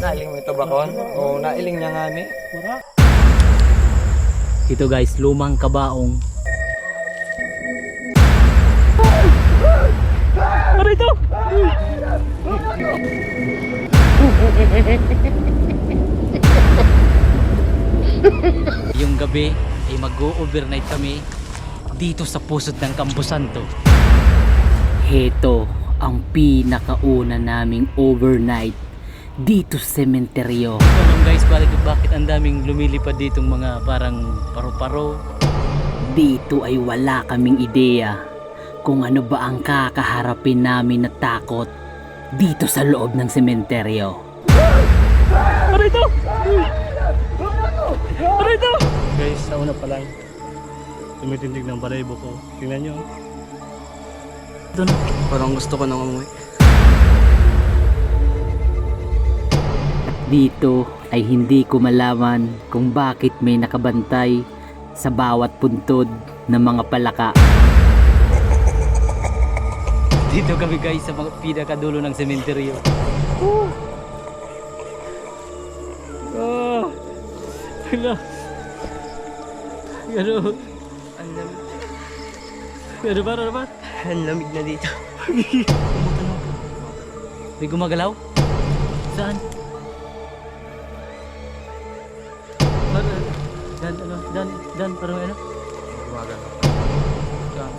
Nailing mo ito bakon? Oo, nailing niya nga ni. Ito guys, lumang kabaong. Ano ito? Yung gabi ay mag-o-overnight kami dito sa pusod ng Camposanto. Heto ang pinakauna naming overnight dito sa sementeryo. Alam guys, bakit ang daming lumilipad ditong mga parang paro-paro. Dito ay wala kaming ideya kung ano ba ang kakaharapin namin na takot dito sa loob ng sementeryo. Ano ito? Ano ito? Guys, sa una pa lang tumitindig ng balayibo ko. Tingnan nyo. Ito na. Parang gusto ko nang umuwi. Dito ay hindi ko malaman kung bakit may nakabantay sa bawat puntod ng mga palaka. Dito kami guys sa mga pinakadulo ng sementeryo. Hala. Ano? Ang lamig. Ano ba? Ano ba? Ang lamig na dito. May gumagalaw? Saan? Dan, parang ano? Gumagal. Diyan.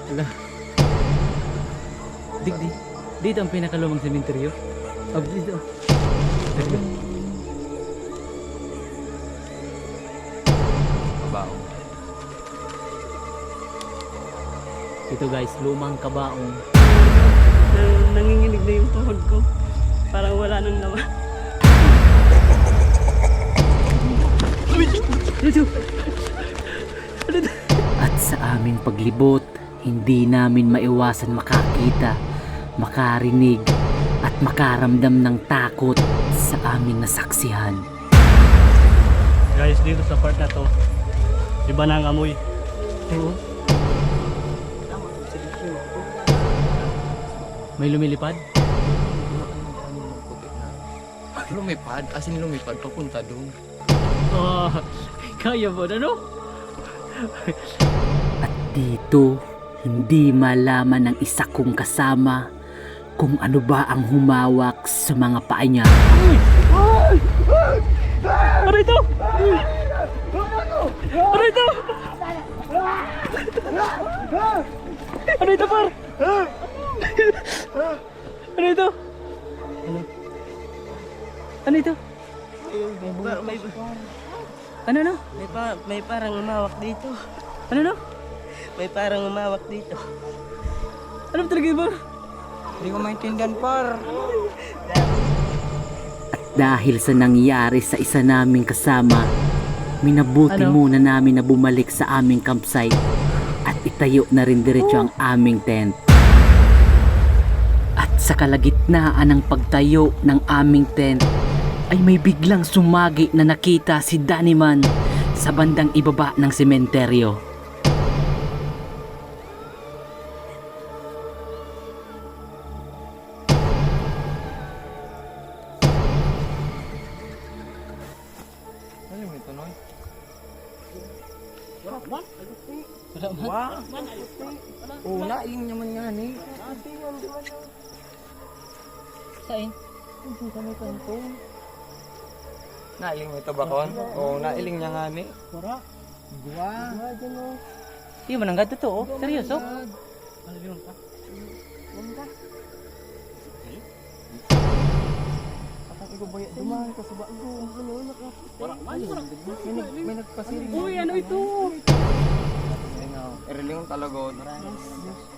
Hala. Dito ang pinakalumang sementeryo. Dito. Kabaong. Ito guys, lumang kabaong. Nanginginig na yung tuhod ko. Parang wala nang laman. At sa aming paglibot, hindi namin maiwasan makakita, makarinig, at makaramdam ng takot sa aming nasaksihan. Guys, dito sa part na to, iba na ang amoy. Oo. May lumilipad? Lumipad? As in lumipad, papunta doon. Oh, kaya mo na, no? At dito, hindi malaman ng isa kong kasama kung ano ba ang humawak sa mga paa niya. Ano ito? Ano ito? Ano ito, par? Ano ito? Ano ito? May, Ano no? may parang umawak dito. Ano no? May parang umawak dito. Ano talaga yun, par? Hindi ko maintindihan, par. Dahil sa nangyari sa isa naming kasama, minabuti muna namin na bumalik sa aming campsite at itayo na rin diretso ang aming tent. At sa kalagitnaan ng pagtayo ng aming tent, ay may biglang sumagi na nakita si Daniman sa bandang ibaba ng sementeryo. Ano mo ito, Noy? Oo, nailing niya man nga ni. Saan? Nailing mo ito bakon? Oo, nailing niya nga ni. Hindi mo nang gato to, oh. Seryoso? Dumaan ka sa bago. May nagpasiring. Uy, ano ito? Irilingon talaga.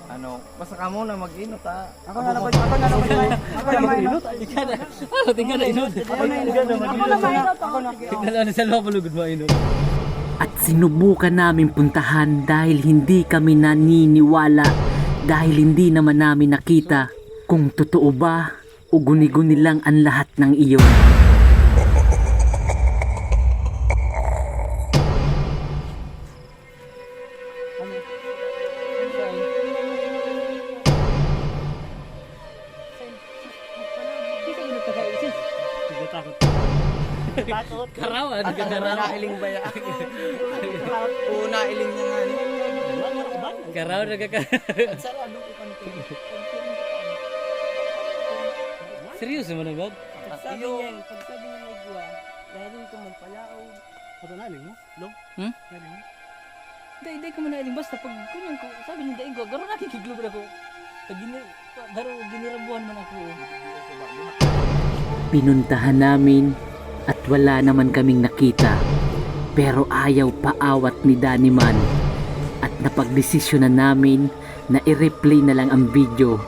Ano, basta ka muna mag-inot ha. Ako na naman. Ako na naman. Tingnan na inod. Tingnan na sa loob malugod mo inod. At sinubukan namin puntahan dahil hindi kami naniniwala, dahil hindi naman namin nakita kung totoo ba o guni-guni lang ang lahat ng iyon. Karawan, At ano nailing ba yan? Oo, nailing niya nga. Karawan, At sarado ko kanto. Seryoso mo na, God? Pagsabi niya may igwa, dahil ko magpalao. Ito naling mo? Long? Hmm? Naling mo? Hindi ko manailing basta pag kunyan ko, sabi ni Daig ko, garo nakikiglo ako. Pag garo ginirabuhan man ako. Pinuntahan namin at wala naman kaming nakita. Pero ayaw paawat ni Daniman at napagdesisyonan namin na i-replay na lang ang video.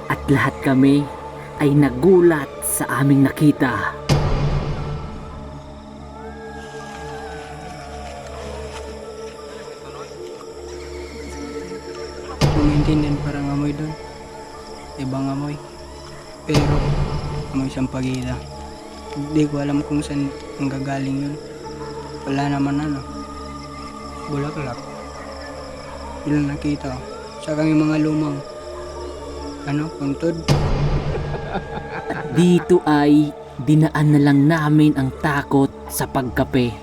At lahat kami ay nagulat sa aming nakita. Kung maintindihan parang amoy doon, ibang amoy. Pero amoy siyang pagida. Hindi ko alam kung saan ang gagaling yun. Wala naman bulaklak. Yun ang nakita ko. Saka yung mga lumang puntod. Dito ay dinaan na lang namin ang takot sa pagkape.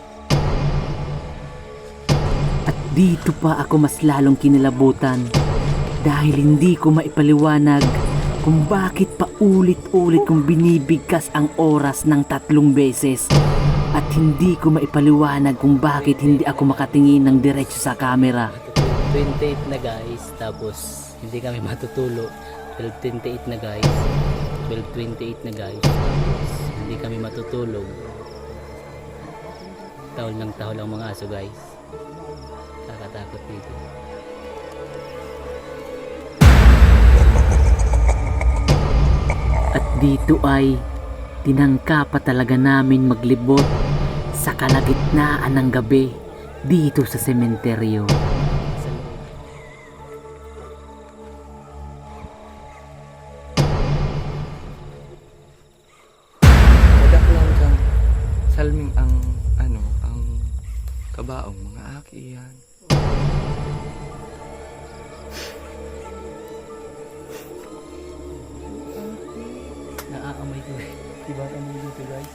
At dito pa ako mas lalong kinilabutan dahil hindi ko maipaliwanag kung bakit pa ulit-ulit kong binibigkas ang oras ng 3 beses at hindi ko maipaliwanag kung bakit hindi ako makatingin ng diretso sa camera. 28 na guys, tapos hindi kami matutulog. 12:28 na guys. 12:28 na guys. Tapos hindi kami matutulog. Tahol ng tahol ang mga aso guys. Nakatakot dito. At dito ay tinangka pa talaga namin maglibot sa kalagitnaan ng gabi dito sa sementeryo. Madaklan kang salming ang kabaong mga aki yan. Naaamoy ko eh. Diba amoy dito guys?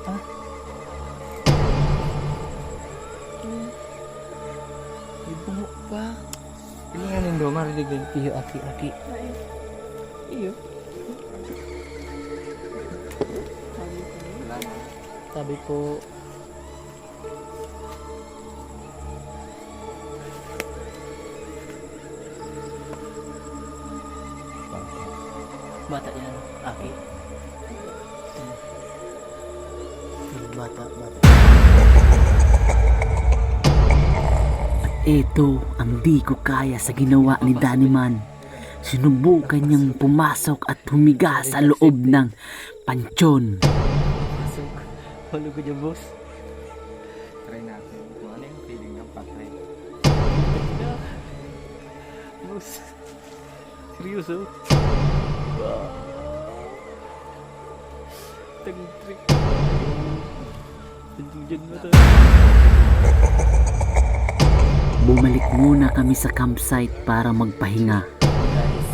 Ha? May bungo pa. Ilinganin do, marinig din. Iyo aki. Iyo. Sabi ko bata yan, aki. Bata. At ito ang di ko kaya sa ginawa ni Daniman. Sinubukan niyang pumasok at humiga sa loob ng pansyon. Halo ko dyan, boss. Try natin. Kung ano yung feeling ng patay. Boss. Seryoso? Tag-trip. Dyan mo to. Bumalik muna kami sa campsite para magpahinga. Guys,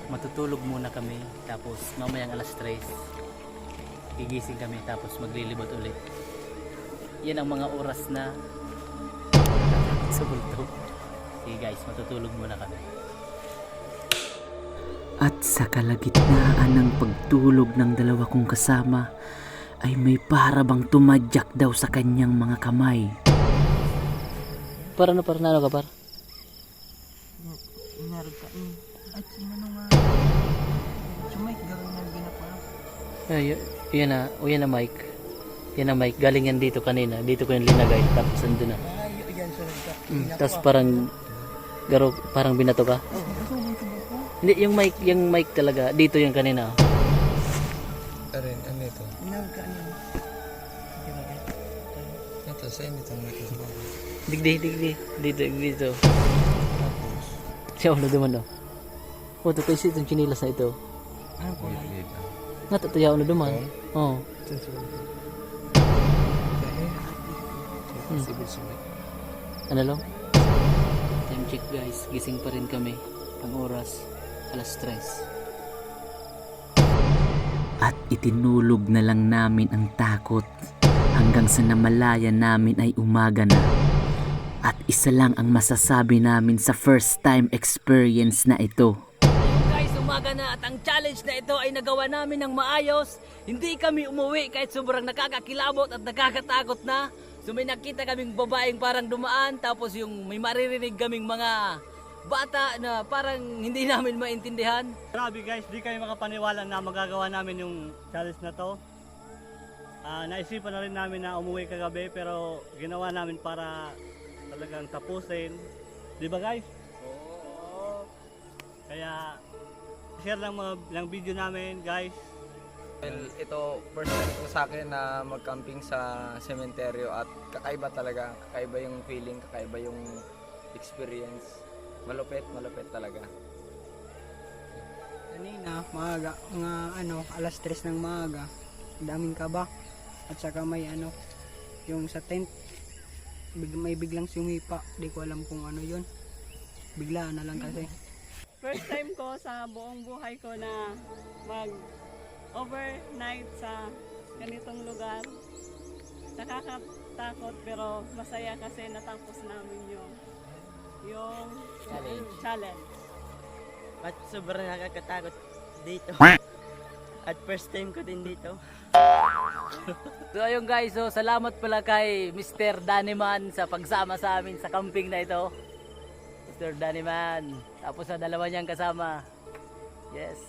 matutulog muna kami tapos mamayang alas 3 gigising kami tapos maglilibot ulit. Yan ang mga oras na sa bulto. Sige guys, matutulog muna kami. At sa kalagitnaan ng pagtulog ng dalawa kong kasama ay may para bang tumadyak daw sa kanyang mga kamay. Para na ka par? Narag ka. At sumano nga. Sumay, gawin na ginapa. Yan na mic. Yan na mic. Galing yan dito kanina. Dito ko yung linagay. Tapos andun na. Yan, sunod ka. Tapos parang binato ka. Hindi, yung mic talaga. Dito yung kanina. Arin, ano ito? Inawag ka niya. Ito, saan ito nakikita? Digdi. Dito. Siya ulo duman daw. Oh, ito kasi itong chinilas na ito. Ano po lang? Nga, tatuya ulo duman. Oo. Ano lang? Time check guys. Gising pa rin kami. Ang oras, alas 3. At itinulog na lang namin ang takot hanggang sa namalayan namin ay umaga na. At isa lang ang masasabi namin sa first time experience na ito. Guys, umaga na at ang challenge na ito ay nagawa namin ng maayos. Hindi kami umuwi kahit sobrang nakakakilabot at nakakatakot na. So may nakita kaming babaeng parang dumaan, tapos yung may maririnig kaming mga bata na parang hindi namin maintindihan. Grabe guys, di kayo makapaniwala na magagawa namin yung challenge na to. Naisipan na rin namin na umuwi kagabi pero ginawa namin para talagang tapusin. Di ba guys? Oo. Kaya share lang mga video namin guys. Well, ito first time ko sa akin na mag-camping sa sementeryo at kakaiba talaga. Kakaiba yung feeling, kakaiba yung experience. Malupit talaga. Kanina, maaga, mga alas 3 ng maaga. Daming kaba. At saka may yung sa tent, may biglang sumipa. Di ko alam kung ano yun. Biglaan na lang kasi. First time ko sa buong buhay ko na mag overnight sa ganitong lugar. Nakakatakot pero masaya kasi natapos namin yung challenge. At sobrang nakakatakot dito. At first time ko din dito. So ayun guys, so salamat pala kay Mr. Daniman sa pagsama sa amin sa camping na ito. Mr. Daniman, tapos sa dalawa niyang kasama. Yes.